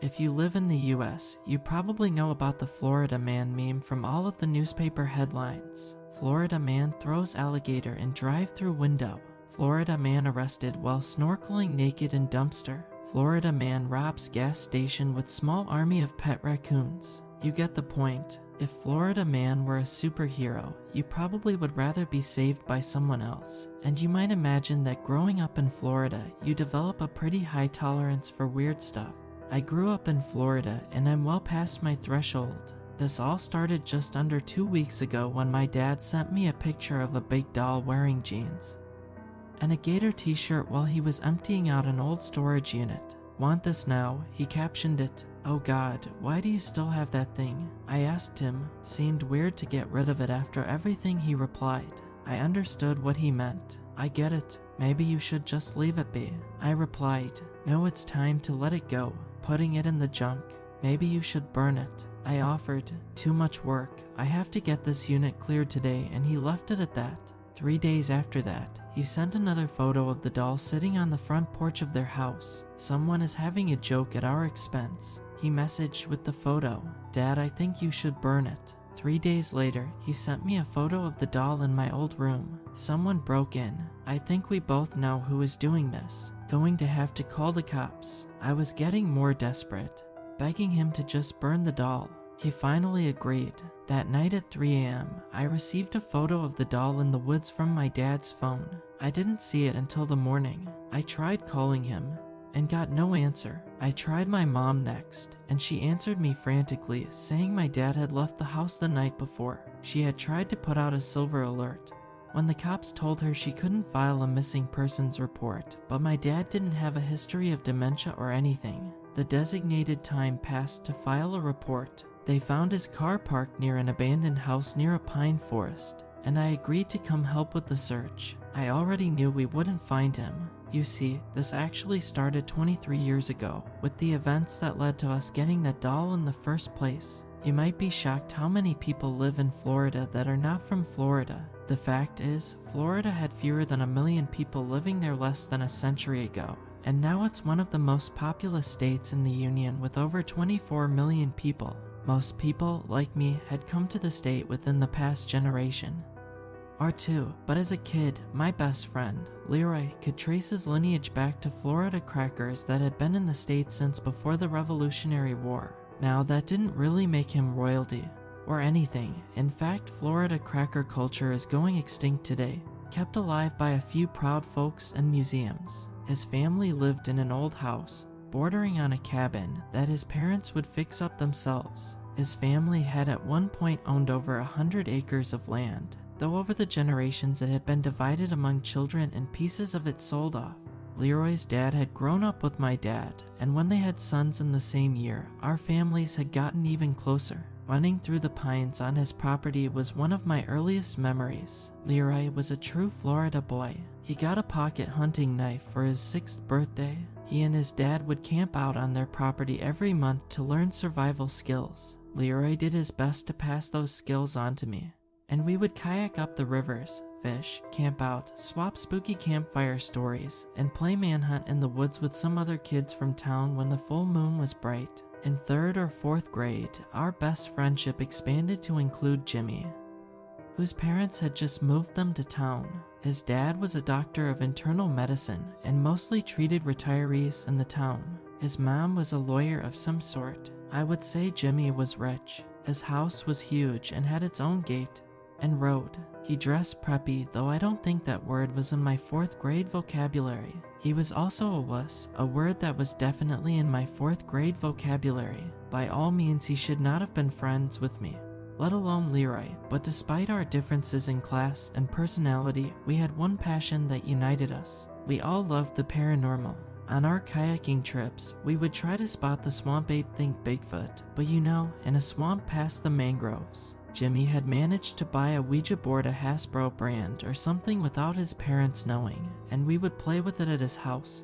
If you live in the US, you probably know about the Florida man meme from all of the newspaper headlines. Florida man throws alligator in drive-through window. Florida man arrested while snorkeling naked in dumpster. Florida man robs gas station with small army of pet raccoons. You get the point. If Florida man were a superhero, you probably would rather be saved by someone else. And you might imagine that growing up in Florida, you develop a pretty high tolerance for weird stuff. I grew up in Florida and I'm well past my threshold. This all started just under 2 weeks ago when my dad sent me a picture of a big doll wearing jeans and a gator t-shirt while he was emptying out an old storage unit. "Want this now?" he captioned it. "Oh God, why do you still have that thing?" I asked him. Seemed weird to get rid of it after everything he replied. I understood what he meant. "I get it. Maybe you should just leave it be." I replied, "No, it's time to let it go. Putting it in the junk. Maybe you should burn it." I offered. "Too much work. I have to get this unit cleared today," and he left it at that. 3 days after that, he sent another photo of the doll sitting on the front porch of their house. "Someone is having a joke at our expense." He messaged with the photo, "Dad, I think you should burn it." 3 days later, he sent me a photo of the doll in my old room. "Someone broke in. I think we both know who is doing this. Going to have to call the cops." I was getting more desperate, begging him to just burn the doll. He finally agreed. That night at 3 a.m., I received a photo of the doll in the woods from my dad's phone. I didn't see it until the morning. I tried calling him and got no answer. I tried my mom next, and she answered me frantically, saying my dad had left the house the night before. She had tried to put out a silver alert when the cops told her she couldn't file a missing persons report, but my dad didn't have a history of dementia or anything. The designated time passed to file a report. They found his car parked near an abandoned house near a pine forest, and I agreed to come help with the search. I already knew we wouldn't find him. You see, this actually started 23 years ago, with the events that led to us getting that doll in the first place. You might be shocked how many people live in Florida that are not from Florida. The fact is, Florida had fewer than 1 million people living there less than a century ago, and now it's one of the most populous states in the Union with over 24 million people. Most people, like me, had come to the state within the past generation or two, but as a kid, my best friend, Leroy, could trace his lineage back to Florida crackers that had been in the state since before the Revolutionary War. Now, that didn't really make him royalty or anything. In fact, Florida cracker culture is going extinct today, kept alive by a few proud folks and museums. His family lived in an old house bordering on a cabin that his parents would fix up themselves. His family had at one point owned over 100 acres of land, though over the generations it had been divided among children and pieces of it sold off. Leroy's dad had grown up with my dad, and when they had sons in the same year, our families had gotten even closer. Running through the pines on his property was one of my earliest memories. Leroy was a true Florida boy. He got a pocket hunting knife for his 6th birthday. He and his dad would camp out on their property every month to learn survival skills. Leroy did his best to pass those skills on to me, and we would kayak up the rivers, fish, camp out, swap spooky campfire stories, and play manhunt in the woods with some other kids from town when the full moon was bright. In 3rd or 4th grade, our best friendship expanded to include Jimmy, whose parents had just moved them to town. His dad was a doctor of internal medicine and mostly treated retirees in the town. His mom was a lawyer of some sort. I would say Jimmy was rich. His house was huge and had its own gate and road. He dressed preppy, though I don't think that word was in my 4th grade vocabulary. He was also a wuss, a word that was definitely in my 4th grade vocabulary. By all means, he should not have been friends with me, let alone Leroy, but despite our differences in class and personality, we had one passion that united us. We all loved the paranormal. On our kayaking trips, we would try to spot the swamp ape think Bigfoot, but you know, in a swamp past the mangroves. Jimmy had managed to buy a Ouija board, a Hasbro brand or something without his parents knowing, and we would play with it at his house.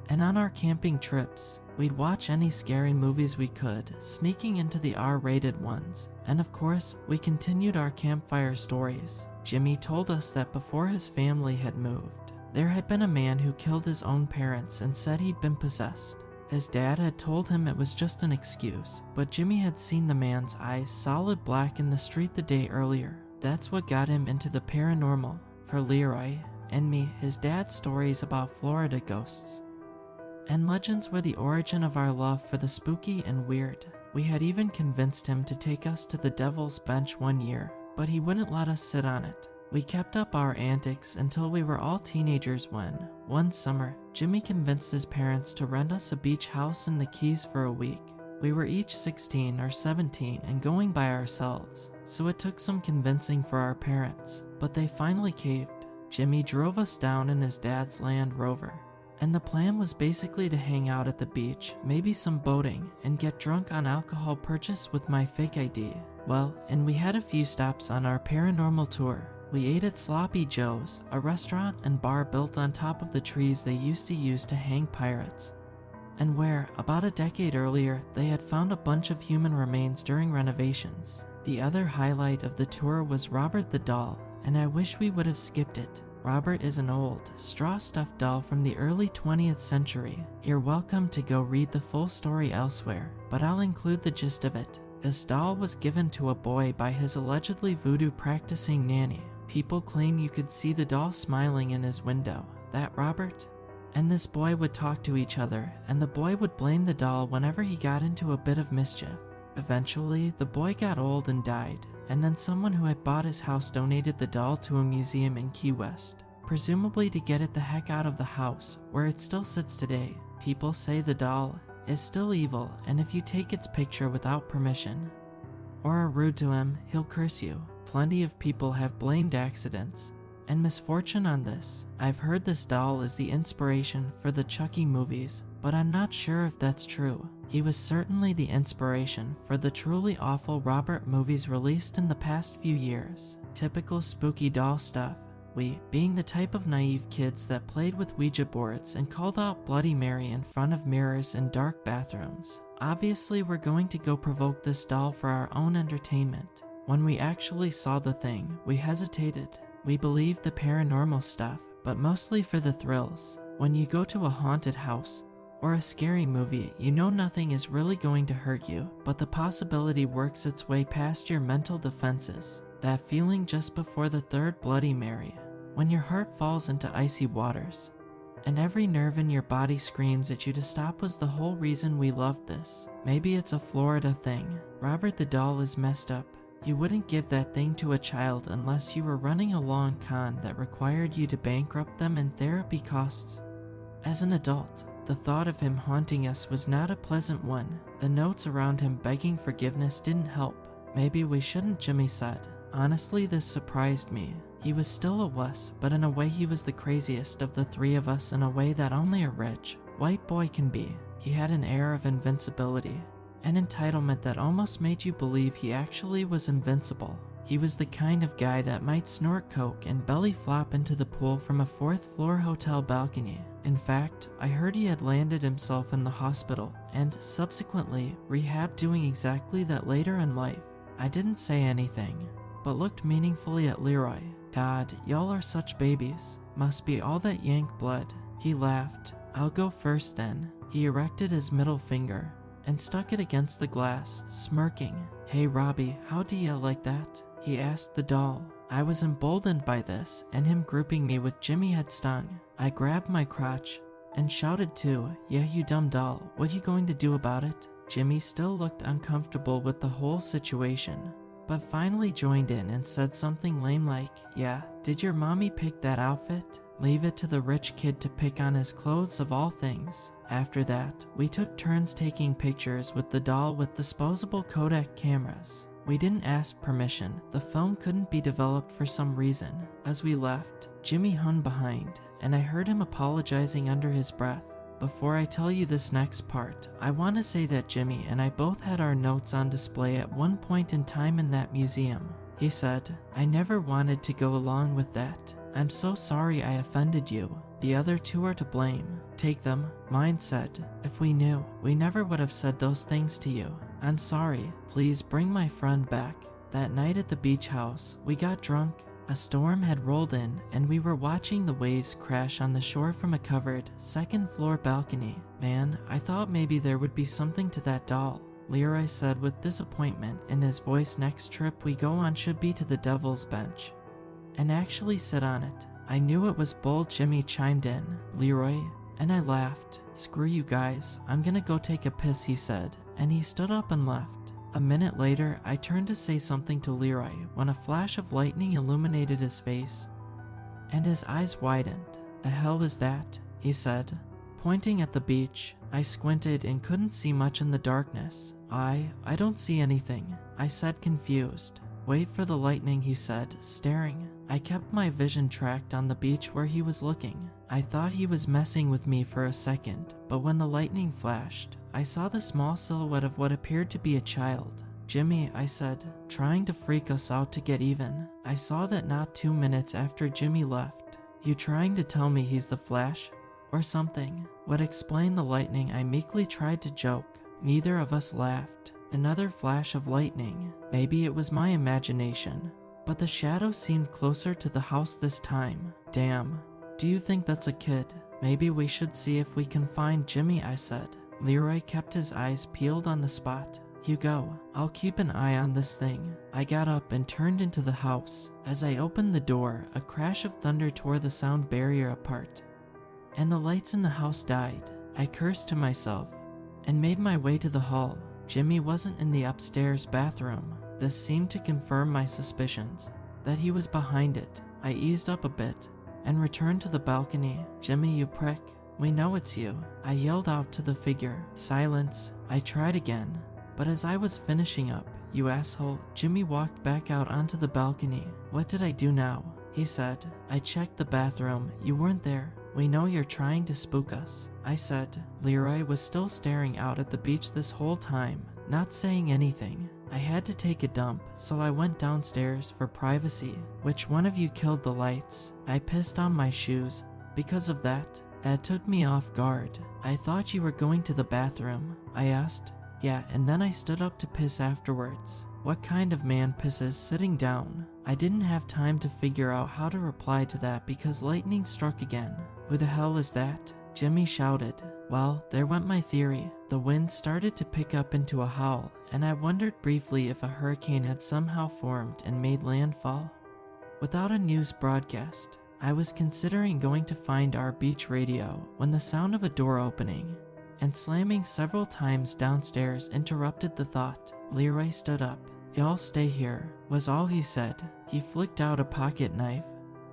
And on our camping trips, we'd watch any scary movies we could, sneaking into the R-rated ones. And of course, we continued our campfire stories. Jimmy told us that before his family had moved, there had been a man who killed his own parents and said he'd been possessed. His dad had told him it was just an excuse, but Jimmy had seen the man's eyes solid black in the street the day earlier. That's what got him into the paranormal. For Leroy and me, his dad's stories about Florida ghosts and legends were the origin of our love for the spooky and weird. We had even convinced him to take us to the Devil's Bench one year, but he wouldn't let us sit on it. We kept up our antics until we were all teenagers when, one summer, Jimmy convinced his parents to rent us a beach house in the Keys for a week. We were each 16 or 17 and going by ourselves, so it took some convincing for our parents, but they finally caved. Jimmy drove us down in his dad's Land Rover, and the plan was basically to hang out at the beach, maybe some boating, and get drunk on alcohol purchased with my fake ID. Well, and we had a few stops on our paranormal tour. We ate at Sloppy Joe's, a restaurant and bar built on top of the trees they used to use to hang pirates, and where, about a decade earlier, they had found a bunch of human remains during renovations. The other highlight of the tour was Robert the doll, and I wish we would have skipped it. Robert is an old, straw-stuffed doll from the early 20th century. You're welcome to go read the full story elsewhere, but I'll include the gist of it. This doll was given to a boy by his allegedly voodoo practicing nanny. People claim you could see the doll smiling in his window. That Robert? And this boy would talk to each other, and the boy would blame the doll whenever he got into a bit of mischief. Eventually, the boy got old and died, and then someone who had bought his house donated the doll to a museum in Key West, presumably to get it the heck out of the house, where it still sits today. People say the doll is still evil, and if you take its picture without permission or are rude to him, he'll curse you. Plenty of people have blamed accidents and misfortune on this. I've heard this doll is the inspiration for the Chucky movies, but I'm not sure if that's true. He was certainly the inspiration for the truly awful Robert movies released in the past few years. Typical spooky doll stuff. We, being the type of naive kids that played with Ouija boards and called out Bloody Mary in front of mirrors in dark bathrooms. Obviously, we're going to go provoke this doll for our own entertainment. When we actually saw the thing, we hesitated. We believed the paranormal stuff, but mostly for the thrills. When you go to a haunted house or a scary movie, you know nothing is really going to hurt you, but the possibility works its way past your mental defenses. That feeling just before the third Bloody Mary, when your heart falls into icy waters, and every nerve in your body screams at you to stop, was the whole reason we loved this. Maybe it's a Florida thing. Robert the doll is messed up. You wouldn't give that thing to a child unless you were running a long con that required you to bankrupt them in therapy costs. As an adult, the thought of him haunting us was not a pleasant one. The notes around him begging forgiveness didn't help. Maybe we shouldn't, Jimmy said. Honestly, this surprised me. He was still a wuss, but in a way he was the craziest of the three of us, in a way that only a rich, white boy can be. He had an air of invincibility, an entitlement that almost made you believe he actually was invincible. He was the kind of guy that might snort coke and belly flop into the pool from a 4th-floor hotel balcony. In fact, I heard he had landed himself in the hospital and, subsequently, rehab, doing exactly that later in life. I didn't say anything, but looked meaningfully at Leroy. God, y'all are such babies. Must be all that Yank blood. He laughed. I'll go first then. He erected his middle finger and stuck it against the glass, smirking. Hey Robbie, how do you like that? He asked the doll. I was emboldened by this, and him grouping me with Jimmy had stung. I grabbed my crotch and shouted too, yeah you dumb doll, what you going to do about it? Jimmy still looked uncomfortable with the whole situation, but finally joined in and said something lame like, yeah, did your mommy pick that outfit? Leave it to the rich kid to pick on his clothes of all things. After that, we took turns taking pictures with the doll with disposable Kodak cameras. We didn't ask permission, the film couldn't be developed for some reason. As we left, Jimmy hung behind, and I heard him apologizing under his breath. Before I tell you this next part, I want to say that Jimmy and I both had our notes on display at one point in time in that museum. He said, I never wanted to go along with that. I'm so sorry I offended you. The other two are to blame. Take them. Mine said, if we knew, we never would have said those things to you. I'm sorry. Please bring my friend back. That night at the beach house, we got drunk. A storm had rolled in, and we were watching the waves crash on the shore from a covered, second-floor balcony. Man, I thought maybe there would be something to that doll, Leroy said with disappointment in his voice. Next trip we go on should be to the Devil's Bench and actually sit on it. I knew it was bull, Jimmy chimed in. Leroy, and I laughed. Screw you guys, I'm gonna go take a piss, he said, and he stood up and left. A minute later, I turned to say something to Leroy when a flash of lightning illuminated his face, and his eyes widened. The hell is that? He said, pointing at the beach. I squinted and couldn't see much in the darkness. I don't see anything, I said, confused. Wait for the lightning, he said, staring. I kept my vision tracked on the beach where he was looking. I thought he was messing with me for a second, but when the lightning flashed, I saw the small silhouette of what appeared to be a child. Jimmy, I said, trying to freak us out to get even. I saw that not 2 minutes after Jimmy left. You trying to tell me he's the Flash? Or something? Would explain the lightning, I meekly tried to joke. Neither of us laughed. Another flash of lightning. Maybe it was my imagination, but the shadow seemed closer to the house this time. Damn. Do you think that's a kid? Maybe we should see if we can find Jimmy, I said. Leroy kept his eyes peeled on the spot. You go. I'll keep an eye on this thing. I got up and turned into the house. As I opened the door, a crash of thunder tore the sound barrier apart, and the lights in the house died. I cursed to myself and made my way to the hall. Jimmy wasn't in the upstairs bathroom. This seemed to confirm my suspicions that he was behind it. I eased up a bit and returned to the balcony. Jimmy, you prick. We know it's you, I yelled out to the figure. Silence. I tried again, but as I was finishing up, you asshole, Jimmy walked back out onto the balcony. What did I do now? He said. I checked the bathroom. You weren't there. We know you're trying to spook us, I said. Leroy was still staring out at the beach this whole time, not saying anything. I had to take a dump, so I went downstairs for privacy. Which one of you killed the lights? I pissed on my shoes because of that. That took me off guard. I thought you were going to the bathroom, I asked. Yeah, and then I stood up to piss afterwards. What kind of man pisses sitting down? I didn't have time to figure out how to reply to that because lightning struck again. Who the hell is that? Jimmy shouted. Well, there went my theory. The wind started to pick up into a howl, and I wondered briefly if a hurricane had somehow formed and made landfall. Without a news broadcast, I was considering going to find our beach radio when the sound of a door opening and slamming several times downstairs interrupted the thought. Leroy stood up. Y'all stay here, was all he said. He flicked out a pocket knife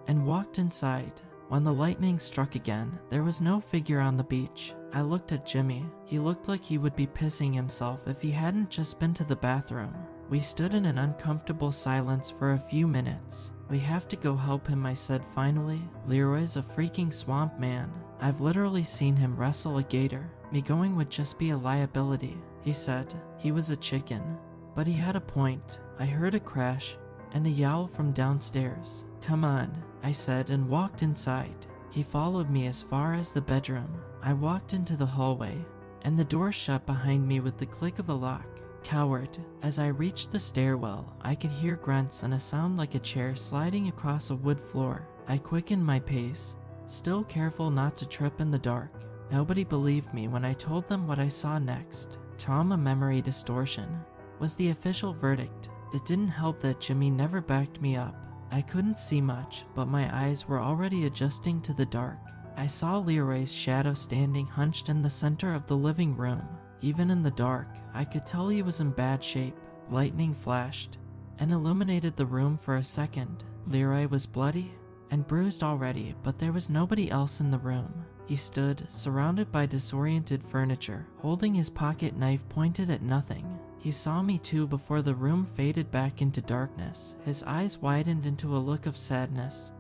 and walked inside. When the lightning struck again, there was no figure on the beach. I looked at Jimmy. He looked like he would be pissing himself if he hadn't just been to the bathroom. We stood in an uncomfortable silence for a few minutes. We have to go help him, I said finally. Leroy's a freaking swamp man. I've literally seen him wrestle a gator. Me going would just be a liability, he said. He was a chicken. But he had a point. I heard a crash and a yowl from downstairs. Come on, I said and walked inside. He followed me as far as the bedroom. I walked into the hallway and the door shut behind me with the click of a lock. Coward. As I reached the stairwell, I could hear grunts and a sound like a chair sliding across a wood floor. I quickened my pace, still careful not to trip in the dark. Nobody believed me when I told them what I saw next. Trauma memory distortion was the official verdict. It didn't help that Jimmy never backed me up. I couldn't see much, but my eyes were already adjusting to the dark. I saw Leroy's shadow standing hunched in the center of the living room. Even in the dark, I could tell he was in bad shape. Lightning flashed and illuminated the room for a second. Leroy was bloody and bruised already, but there was nobody else in the room. He stood, surrounded by disoriented furniture, holding his pocket knife pointed at nothing. He saw me too before the room faded back into darkness. His eyes widened into a look of sadness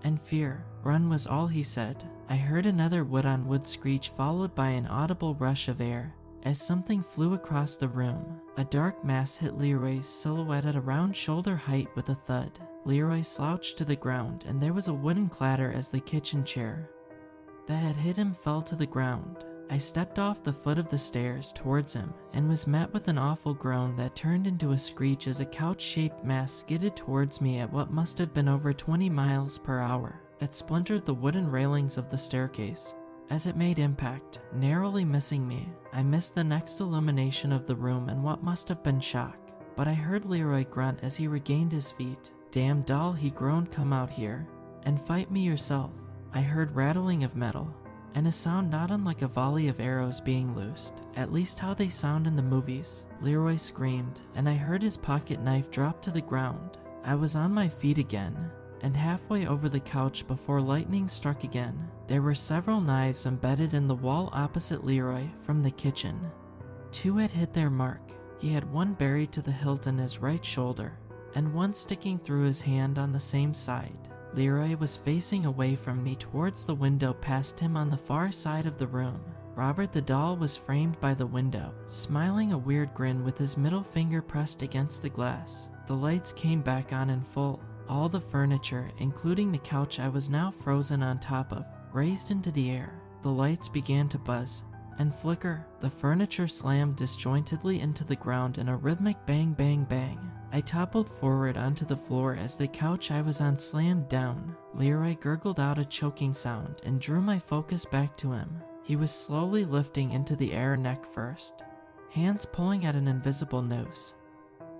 and fear. Run was all he said. I heard another wood-on-wood screech followed by an audible rush of air as something flew across the room. A dark mass hit Leroy's silhouette at around shoulder height with a thud. Leroy slouched to the ground and there was a wooden clatter as the kitchen chair that had hit him fell to the ground. I stepped off the foot of the stairs towards him and was met with an awful groan that turned into a screech as a couch-shaped mass skidded towards me at what must have been over 20 miles per hour. It splintered the wooden railings of the staircase as it made impact, narrowly missing me. I missed the next illumination of the room and what must have been shock, but I heard Leroy grunt as he regained his feet. "Damn doll," he groaned, "come out here and fight me yourself." I heard rattling of metal and a sound not unlike a volley of arrows being loosed, at least how they sound in the movies. Leroy screamed and I heard his pocket knife drop to the ground. I was on my feet again and halfway over the couch before lightning struck again. There were several knives embedded in the wall opposite Leroy from the kitchen. 2 had hit their mark. He had one buried to the hilt in his right shoulder, and one sticking through his hand on the same side. Leroy was facing away from me towards the window past him on the far side of the room. Robert the doll was framed by the window, smiling a weird grin with his middle finger pressed against the glass. The lights came back on in full. All the furniture, including the couch I was now frozen on top of, raised into the air. The lights began to buzz and flicker. The furniture slammed disjointedly into the ground in a rhythmic bang bang bang. I toppled forward onto the floor as the couch I was on slammed down. Leroy gurgled out a choking sound and drew my focus back to him. He was slowly lifting into the air neck first, hands pulling at an invisible noose,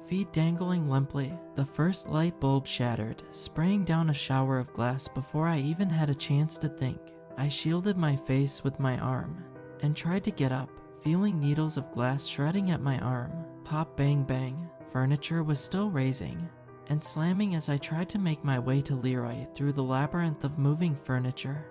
feet dangling limply. The first light bulb shattered, spraying down a shower of glass before I even had a chance to think. I shielded my face with my arm and tried to get up, feeling needles of glass shredding at my arm. Pop bang bang. Furniture was still raising and slamming as I tried to make my way to Leroy through the labyrinth of moving furniture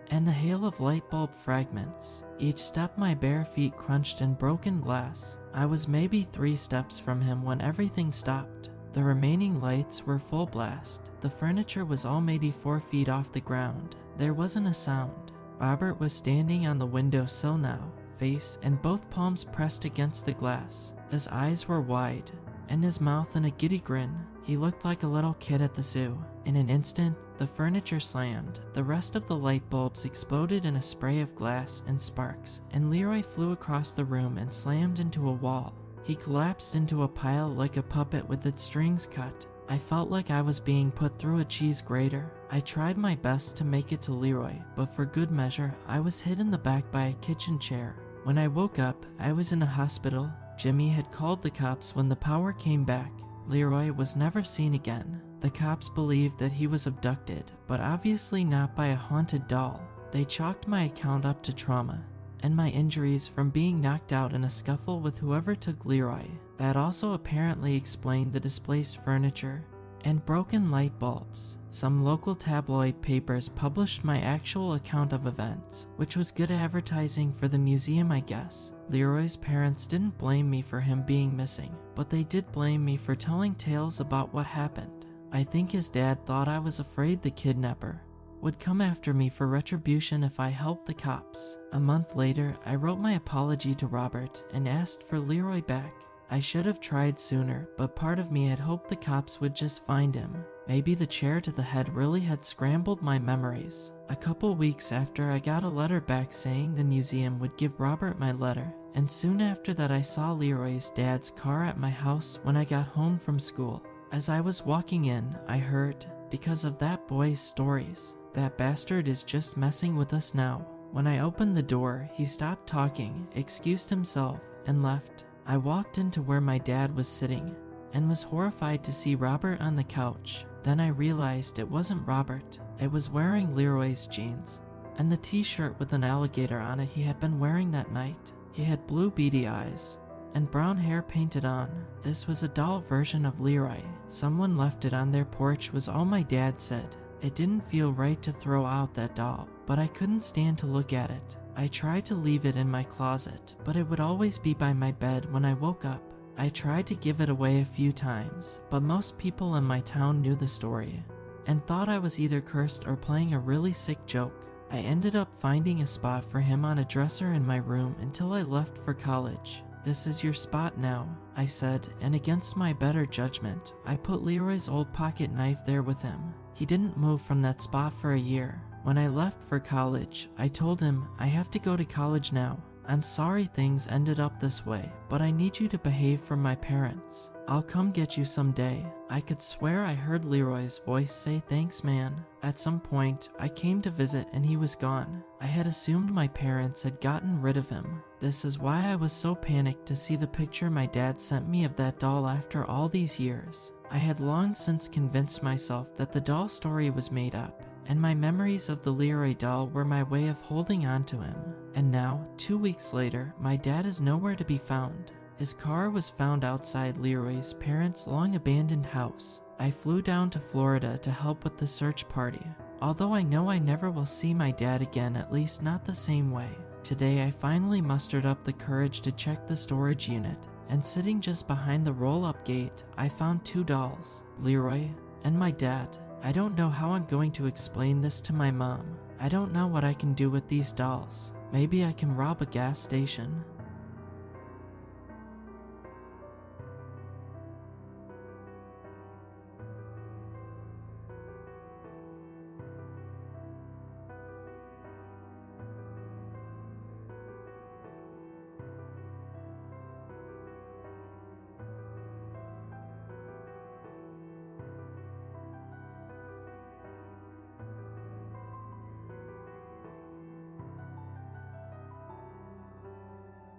and the hail of light bulb fragments. Each step my bare feet crunched in broken glass. I was maybe 3 steps from him when everything stopped. The remaining lights were full blast. The furniture was all maybe 4 feet off the ground. There wasn't a sound. Robert was standing on the windowsill now, face and both palms pressed against the glass. His eyes were wide and his mouth in a giddy grin. He looked like a little kid at the zoo. In an instant, the furniture slammed, the rest of the light bulbs exploded in a spray of glass and sparks, and Leroy flew across the room and slammed into a wall. He collapsed into a pile like a puppet with its strings cut. I felt like I was being put through a cheese grater. I tried my best to make it to Leroy, but for good measure, I was hit in the back by a kitchen chair. When I woke up, I was in a hospital. Jimmy had called the cops when the power came back. Leroy was never seen again. The cops believed that he was abducted, but obviously not by a haunted doll. They chalked my account up to trauma and my injuries from being knocked out in a scuffle with whoever took Leroy. That also apparently explained the displaced furniture and broken light bulbs. Some local tabloid papers published my actual account of events, which was good advertising for the museum, I guess. Leroy's parents didn't blame me for him being missing, but they did blame me for telling tales about what happened. I think his dad thought I was afraid the kidnapper would come after me for retribution if I helped the cops. A month later, I wrote my apology to Robert and asked for Leroy back. I should have tried sooner, but part of me had hoped the cops would just find him. Maybe the chair to the head really had scrambled my memories. A couple weeks after, I got a letter back saying the museum would give Robert my letter, and soon after that I saw Leroy's dad's car at my house when I got home from school. As I was walking in, I heard, because of that boy's stories, that bastard is just messing with us now. When I opened the door, he stopped talking, excused himself, and left. I walked into where my dad was sitting and was horrified to see Robert on the couch. Then I realized it wasn't Robert. It was wearing Leroy's jeans and the t-shirt with an alligator on it he had been wearing that night. He had blue beady eyes and brown hair painted on. This was a doll version of Leroy. Someone left it on their porch was all my dad said. It didn't feel right to throw out that doll, but I couldn't stand to look at it. I tried to leave it in my closet, but it would always be by my bed when I woke up. I tried to give it away a few times, but most people in my town knew the story and thought I was either cursed or playing a really sick joke. I ended up finding a spot for him on a dresser in my room until I left for college. "This is your spot now," I said, and against my better judgment, I put Leroy's old pocket knife there with him. He didn't move from that spot for a year. When I left for college, I told him, I have to go to college now. I'm sorry things ended up this way, but I need you to behave for my parents. I'll come get you someday. I could swear I heard Leroy's voice say thanks man. At some point, I came to visit and he was gone. I had assumed my parents had gotten rid of him. This is why I was so panicked to see the picture my dad sent me of that doll after all these years. I had long since convinced myself that the doll story was made up, and my memories of the Leroy doll were my way of holding on to him. And now, 2 weeks later, my dad is nowhere to be found. His car was found outside Leroy's parents' long-abandoned house. I flew down to Florida to help with the search party. Although I know I never will see my dad again, at least not the same way. Today I finally mustered up the courage to check the storage unit, and sitting just behind the roll-up gate, I found 2 dolls, Leroy and my dad. I don't know how I'm going to explain this to my mom. I don't know what I can do with these dolls. Maybe I can rob a gas station.